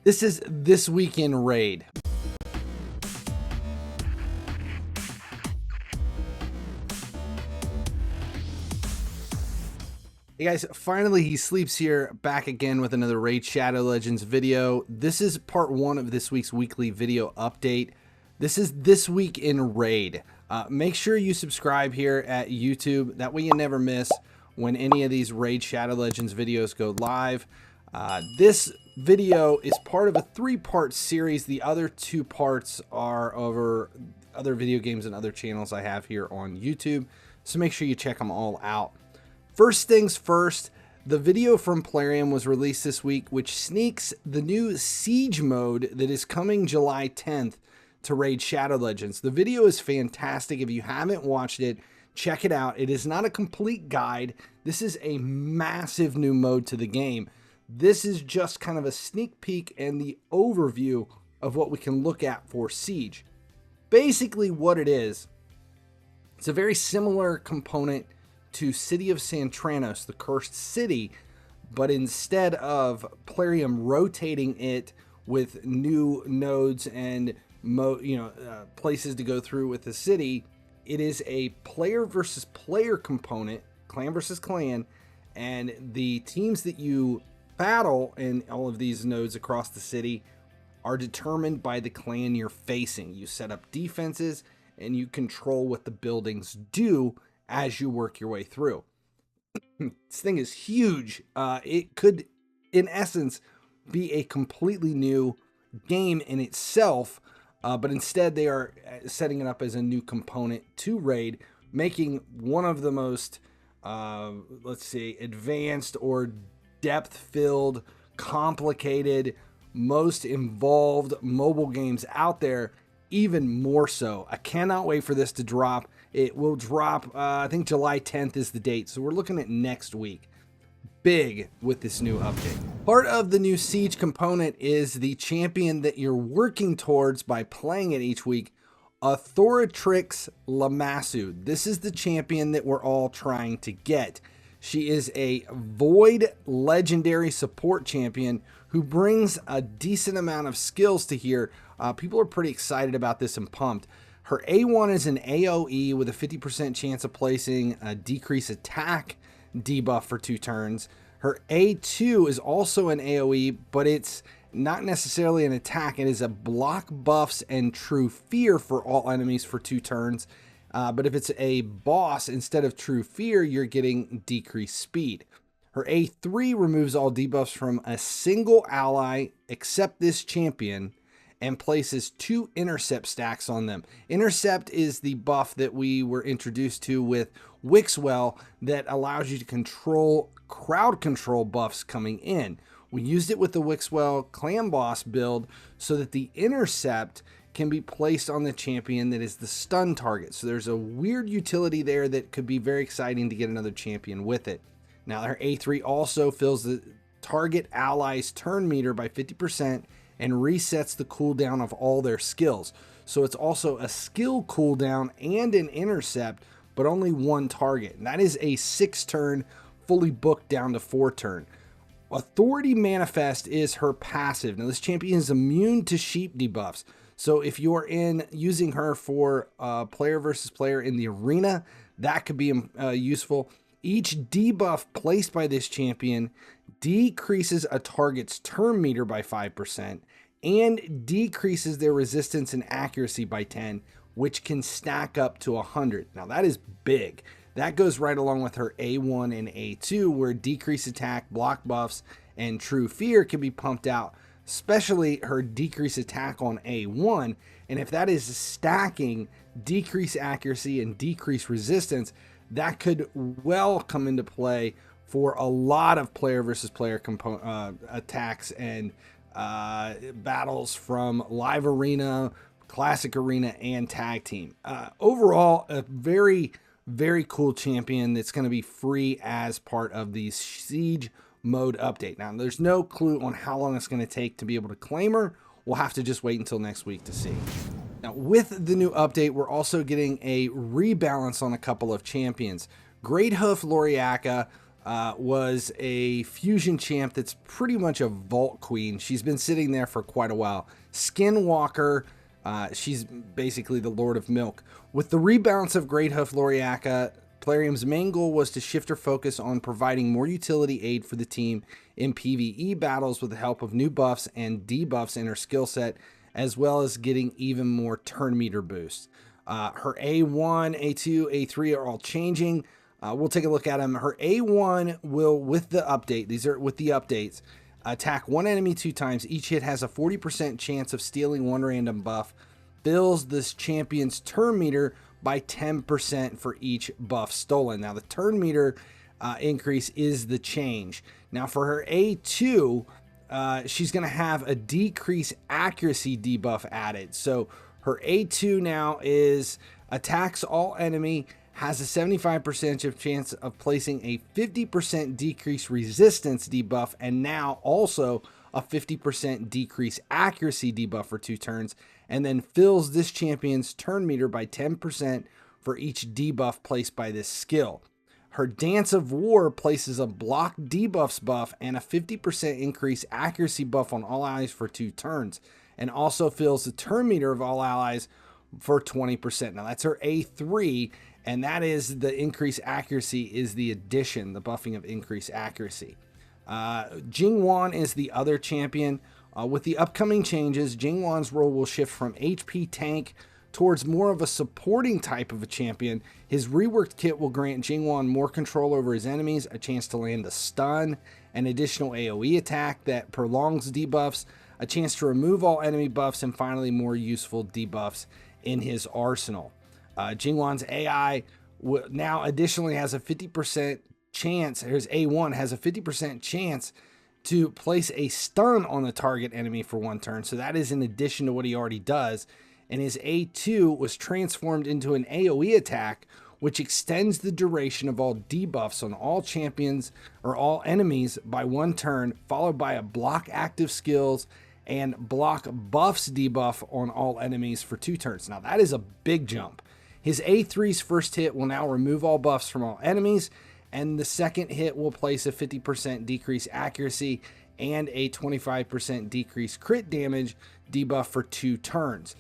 This is This Week in Raid. Hey guys, finally he sleeps here, back again with another Raid Shadow Legends video. This is part one of this week's weekly video update. This is This Week in Raid. Make sure you subscribe here at YouTube. That way you never miss when any of these Raid Shadow Legends videos go live. This video is part of a three-part series. The other two parts are over other video games and other channels I have here on YouTube. So make sure you check them all out. First things first, the video from Plarium was released this week, which sneaks the new Siege mode that is coming July 10th to Raid Shadow Legends. The video is fantastic. If you haven't watched it, check it out. It is not a complete guide. This is a massive new mode to the game. This is just kind of a sneak peek and the overview of what we can look at for Siege. Basically what it is, it's a very similar component to City of Santranos, the Cursed City, but instead of Plarium rotating it with new nodes and places to go through with the city, it is a player versus player component, clan versus clan, and the teams that you battle in all of these nodes across the city are determined by the clan you're facing. You set up defenses and you control what the buildings do as you work your way through. This thing is huge. It could, in essence, be a completely new game in itself, but instead they are setting it up as a new component to Raid, making one of the most, let's see, advanced or depth-filled, complicated, most involved mobile games out there, even more so. I cannot wait for this to drop. It will drop, I think July 10th is the date, so we're looking at next week. Big with this new update. Part of the new Siege component is the champion that you're working towards by playing it each week, Authoritrix Lamassu. This is the champion that we're all trying to get. She is a Void legendary support champion who brings a decent amount of skills to here. People are pretty excited about this and pumped. Her A1 is an AoE with a 50% chance of placing a decrease attack debuff for 2 turns. Her A2 is also an AoE, but it's not necessarily an attack. It is a block buffs and true fear for all enemies for 2 turns. But if it's a boss, instead of true fear, you're getting decreased speed. Her A3 removes all debuffs from a single ally except this champion and places 2 intercept stacks on them. Intercept is the buff that we were introduced to with Wixwell that allows you to control crowd control buffs coming in. We used it with the Wixwell clan boss build so that the intercept can be placed on the champion that is the stun target. So there's a weird utility there that could be very exciting to get another champion with it. Now her A3 also fills the target ally's turn meter by 50% and resets the cooldown of all their skills. So it's also a skill cooldown and an intercept, but only 1 target. And that is a 6 turn, fully booked down to 4 turn. Authority Manifest is her passive. Now this champion is immune to sheep debuffs. So if you're using her for player versus player in the arena, that could be useful. Each debuff placed by this champion decreases a target's turn meter by 5% and decreases their resistance and accuracy by 10, which can stack up to 100. Now that is big. That goes right along with her A1 and A2, where decreased attack, block buffs, and true fear can be pumped out, especially her decreased attack on A1. And if that is stacking decreased accuracy and decreased resistance, that could well come into play for a lot of player versus player attacks and battles from live arena, classic arena, and tag team. Overall, a very, very cool champion that's going to be free as part of the Siege mode update. Now, there's no clue on how long it's going to take to be able to claim her. We'll have to just wait until next week to see. Now, with the new update, we're also getting a rebalance on a couple of champions. Greathoof Loriaka was a fusion champ that's pretty much a vault queen. She's been sitting there for quite a while. Skinwalker, she's basically the Lord of Milk. With the rebalance of Great Hoof Loriaka, Plarium's main goal was to shift her focus on providing more utility aid for the team in PvE battles with the help of new buffs and debuffs in her skill set, as well as getting even more turn meter boosts. Her A1, A2, A3 are all changing. We'll take a look at them. Her A1 will, with the update, these are with the updates, attack one enemy 2 times. Each hit has a 40% chance of stealing one random buff. Fills this champion's turn meter by 10% for each buff stolen. Now the turn meter increase is the change. Now for her A2, she's going to have a decrease accuracy debuff added. So her A2 now is attacks all enemy, has a 75% chance of placing a 50% decrease resistance debuff, and now also a 50% decrease accuracy debuff for 2 turns, and then fills this champion's turn meter by 10% for each debuff placed by this skill. Her Dance of War places a block debuffs buff and a 50% increase accuracy buff on all allies for 2 turns, and also fills the turn meter of all allies for 20%. Now that's her A3, and that is the increased accuracy is the addition, the buffing of increased accuracy. Jingwan is the other champion. With the upcoming changes, Jingwan's role will shift from HP tank towards more of a supporting type of a champion. His reworked kit will grant Jingwan more control over his enemies, a chance to land a stun, an additional AoE attack that prolongs debuffs, a chance to remove all enemy buffs, and finally more useful debuffs in his arsenal. Jingwan's AI now additionally has a 50% chance, his A1 has a 50% chance to place a stun on the target enemy for 1 turn. So that is in addition to what he already does. And his A2 was transformed into an AoE attack, which extends the duration of all debuffs on all champions or all enemies by 1 turn, followed by a block active skills and block buffs debuff on all enemies for 2 turns. Now that is a big jump. His A3's first hit will now remove all buffs from all enemies, and the second hit will place a 50% decrease accuracy and a 25% decrease crit damage debuff for 2 turns.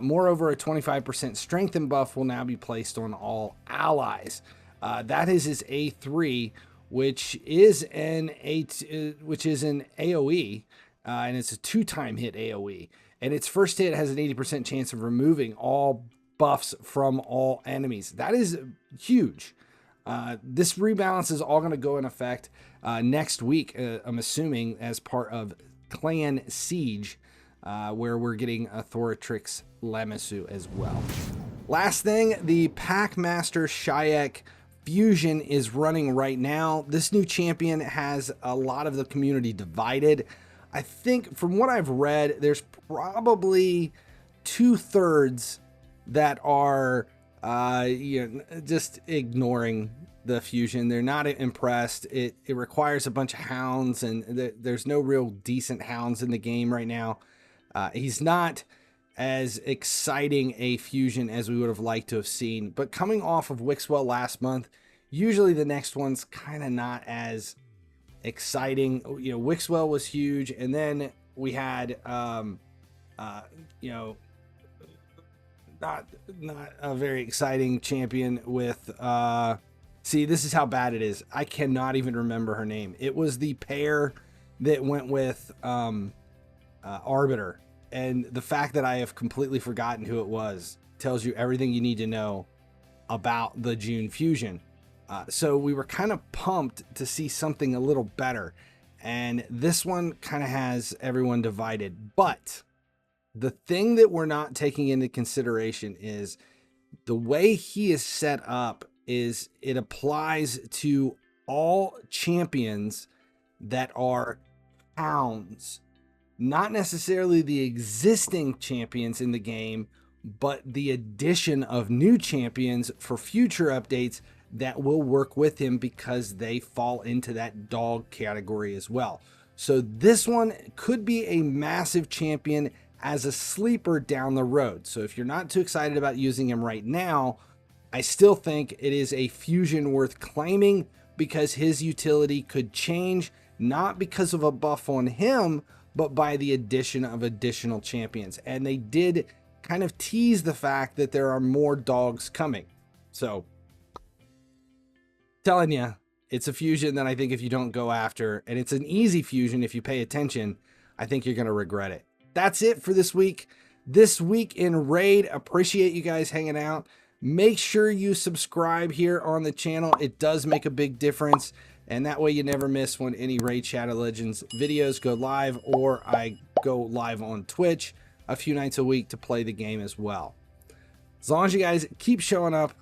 Moreover, a 25% strengthen buff will now be placed on all allies. That is his A3, which is an AoE, and it's a 2-time hit AoE. And its first hit has an 80% chance of removing all buffs from all enemies. That is huge. This rebalance is all going to go in effect next week, I'm assuming, as part of Clan Siege, where we're getting a Thoratrix Lamassu as well. Last thing, the Packmaster Shayak Fusion is running right now. This new champion has a lot of the community divided. I think from what I've read, there's probably 2/3 that are just ignoring the fusion. They're not impressed. It requires a bunch of hounds, and there's no real decent hounds in the game right now. He's not as exciting a fusion as we would have liked to have seen, but coming off of Wixwell last month, usually the next one's kind of not as exciting. You know, Wixwell was huge, and then we had not a very exciting champion with see, this is how bad it is. I cannot even remember her name. It was the pair that went with Arbiter, and the fact that I have completely forgotten who it was tells you everything you need to know about the June fusion. So we were kind of pumped to see something a little better, and this one kind of has everyone divided. But the thing that we're not taking into consideration is the way he is set up is it applies to all champions that are hounds, not necessarily the existing champions in the game, but the addition of new champions for future updates that will work with him because they fall into that dog category as well. So this one could be a massive champion as a sleeper down the road. So if you're not too excited about using him right now, I still think it is a fusion worth claiming because his utility could change, not because of a buff on him, but by the addition of additional champions. And they did kind of tease the fact that there are more dogs coming. So, telling you, it's a fusion that I think if you don't go after, and it's an easy fusion if you pay attention, I think you're going to regret it. That's it for this week. This week in Raid. Appreciate you guys hanging out. Make sure you subscribe here on the channel. It does make a big difference. And that way you never miss when any Raid Shadow Legends videos go live, or I go live on Twitch a few nights a week to play the game as well. As long as you guys keep showing up,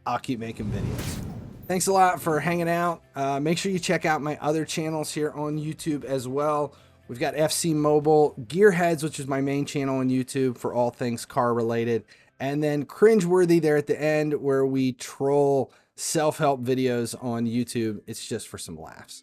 I'll keep making videos. Thanks a lot for hanging out. Make sure you check out my other channels here on YouTube as well. We've got FC Mobile, Gearheads, which is my main channel on YouTube for all things car related, and then Cringeworthy there at the end, where we troll self-help videos on YouTube. It's just for some laughs.